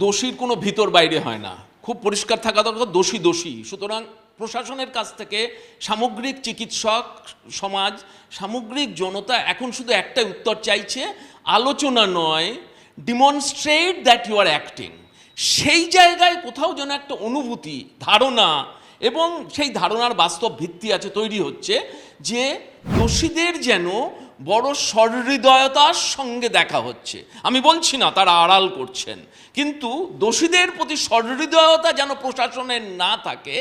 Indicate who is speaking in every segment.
Speaker 1: দোষীর কোনো ভিতর বাইরে হয় না, খুব পরিষ্কার থাকা দরকার, দোষী দোষী। সুতরাং প্রশাসনের কাছ থেকে সামগ্রিক চিকিৎসক সমাজ, সামগ্রিক জনতা এখন শুধু একটাই উত্তর চাইছে, আলোচনা নয়, ডিমনস্ট্রেট দ্যাট ইউ আর অ্যাক্টিং। সেই জায়গায় কোথাও যেন একটা অনুভূতি, ধারণা, এবং সেই ধারণার বাস্তব ভিত্তি আছে, তৈরি হচ্ছে যে দোষীদের যেন বড় সহৃদয়তার সঙ্গে দেখা হচ্ছে। আমি বলছি না তারা আড়াল করছেন, কিন্তু দোষীদের প্রতি সহৃদয়তা যেন প্রশাসনের না থাকে,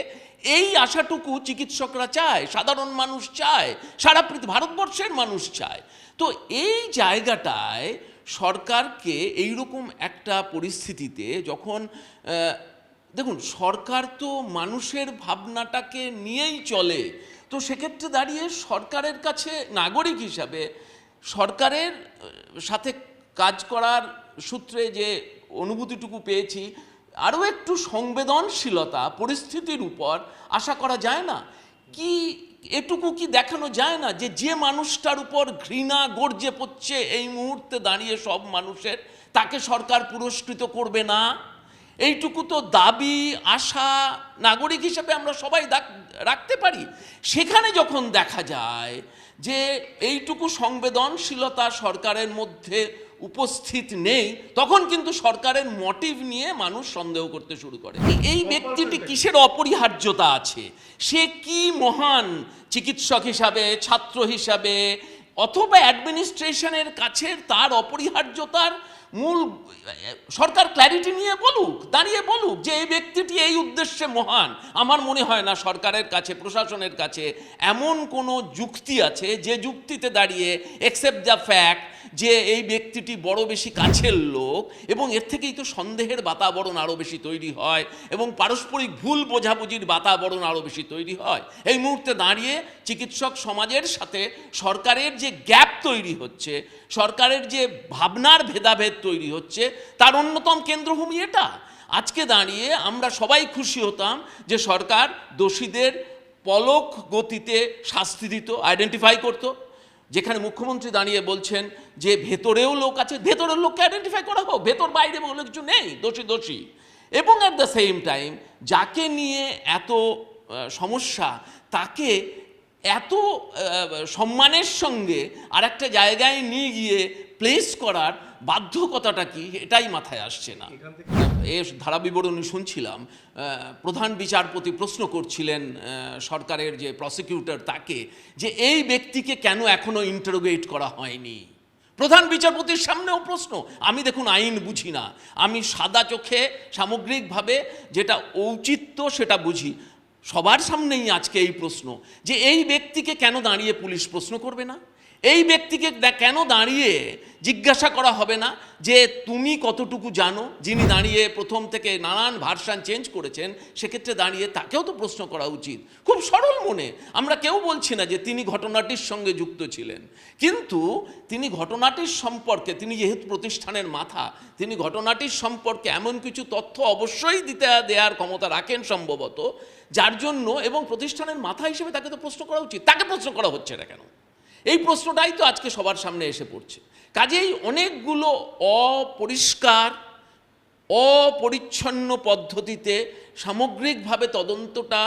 Speaker 1: এই আশাটুকু চিকিৎসকরা চায়, সাধারণ মানুষ চায়, সারা ভারতবর্ষের মানুষ চায়। তো এই জায়গাটায় সরকারকে এইরকম একটা পরিস্থিতিতে যখন দেখুন, সরকার তো মানুষের ভাবনাটাকে নিয়েই চলে, তো সেক্ষেত্রে দাঁড়িয়ে সরকারের কাছে নাগরিক হিসাবে সরকারের সাথে কাজ করার সূত্রে যে অনুভূতিটুকু পেয়েছি, আরও একটু সংবেদনশীলতা পরিস্থিতির উপর আশা করা যায় না কি? এটুকু কি দেখানো যায় না যে যে মানুষটার উপর ঘৃণা গর্জে পড়ছে এই মুহূর্তে দাঁড়িয়ে সব মানুষের, তাকে সরকার পুরস্কৃত করবে না? এইটুকু তো দাবি, আশা নাগরিক হিসেবে আমরা সবাই রাখতে পারি। সেখানে যখন দেখা যায় যে এইটুকু সংবেদনশীলতা সরকারের মধ্যে উপস্থিত নেই, তখন কিন্তু সরকারের মোটিভ নিয়ে মানুষ সন্দেহ করতে শুরু করে। এই ব্যক্তিটি কিসের অপরিহার্যতা আছে? সে কি মহান চিকিৎসক হিসাবে, ছাত্র হিসাবে, অথবা অ্যাডমিনিস্ট্রেশনের কাছে তার অপরিহার্যতার মূল সরকার ক্ল্যারিটি নিয়ে বলুক, দাঁড়িয়ে বলুক যে এই ব্যক্তিটি এই উদ্দেশ্যে মহান। আমার মনে হয় না সরকারের কাছে, প্রশাসনের কাছে এমন কোনো যুক্তি আছে যে যুক্তিতে দাঁড়িয়ে অ্যাকসেপ্ট দ্য ফ্যাক্ট যে এই ব্যক্তিটি বড় বেশি কাছের লোক, এবং এর থেকেই তো সন্দেহের বাতাবরণ আরও বেশি তৈরি হয় এবং পারস্পরিক ভুল বোঝাবুঝির বাতাবরণ আরও বেশি তৈরি হয়। এই মুহূর্তে দাঁড়িয়ে চিকিৎসক সমাজের সাথে সরকারের যে গ্যাপ তৈরি হচ্ছে, সরকারের যে ভাবনার ভেদাভেদ তৈরি হচ্ছে, তার অন্যতম কেন্দ্রভূমি এটা। আজকে দাঁড়িয়ে আমরা সবাই খুশি হতাম যে সরকার দোষীদের পলক গতিতে শাস্তি দিত, আইডেন্টিফাই করতো। যেখানে মুখ্যমন্ত্রী দাঁড়িয়ে বলছেন যে ভেতরেও লোক আছে, ভেতরের লোককে আইডেন্টিফাই করা হোক, ভেতর বাইরে বলে কিছু নেই, দোষী দোষী। এবং অ্যাট দ্য সেম টাইম যাকে নিয়ে এত সমস্যা, তাকে এত সম্মানের সঙ্গে আর একটা জায়গায় নিয়ে গিয়ে প্লেস করার বাধ্যকতাটা কি, এটাই মাথায় আসছে না। এর ধারা বিবরণী শুনছিলাম, প্রধান বিচারপতি প্রশ্ন করছিলেন সরকারের যে প্রসিকিউটর তাকে, যে এই ব্যক্তিকে কেন এখনো ইন্টারোগেট করা হয়নি। প্রধান বিচারপতির সামনেও প্রশ্ন। আমি দেখুন আইন বুঝি না, আমি সাদা চোখে সামগ্রিকভাবে যেটা ঔচিত্য সেটা বুঝি। সবার সামনেই আজকে এই প্রশ্ন যে এই ব্যক্তিকে কেন দাঁড়িয়ে পুলিশ প্রশ্ন করবে না? এই ব্যক্তিকে কেন দাঁড়িয়ে জিজ্ঞাসা করা হবে না যে তুমি কতটুকু জানো? যিনি দাঁড়িয়ে প্রথম থেকে নানান ভার্সান চেঞ্জ করেছেন, সেক্ষেত্রে দাঁড়িয়ে তাকেও তো প্রশ্ন করা উচিত খুব সরল মনে। আমরা কেউ বলছি না যে তিনি ঘটনাটির সঙ্গে যুক্ত ছিলেন, কিন্তু তিনি ঘটনাটির সম্পর্কে, তিনি যেহেতু প্রতিষ্ঠানের মাথা, তিনি ঘটনাটির সম্পর্কে এমন কিছু তথ্য অবশ্যই দেওয়ার ক্ষমতা রাখেন সম্ভবত, যার জন্য, এবং প্রতিষ্ঠানের মাথা হিসেবে তাকে তো প্রশ্ন করা উচিত। তাকে প্রশ্ন করা হচ্ছে না কেন? এই প্রশ্নটাই তো আজকে সবার সামনে এসে পড়ছে। কাজেই অনেকগুলো অপরিষ্কার, অপরিচ্ছন্ন পদ্ধতিতে সামগ্রিকভাবে তদন্তটা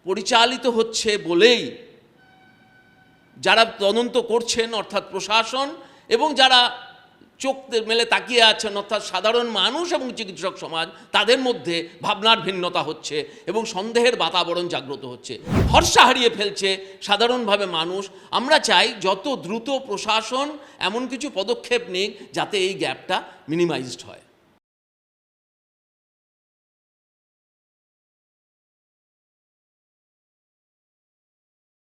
Speaker 1: পরিচালিত হচ্ছে বলেই যারা তদন্ত করছেন অর্থাৎ প্রশাসন, এবং যারা চোখ মেলে তাকিয়ে আছেন অর্থাৎ সাধারণ মানুষ এবং চিকিৎসক সমাজ, তাদের মধ্যে ভাবনার ভিন্নতা হচ্ছে এবং সন্দেহের বাতাবরণ জাগ্রত হচ্ছে, ভরসা হারিয়ে ফেলছে সাধারণভাবে মানুষ। আমরা চাই যত দ্রুত প্রশাসন এমন কিছু পদক্ষেপ নিক যাতে এই গ্যাপটা মিনিমাইজড হয়।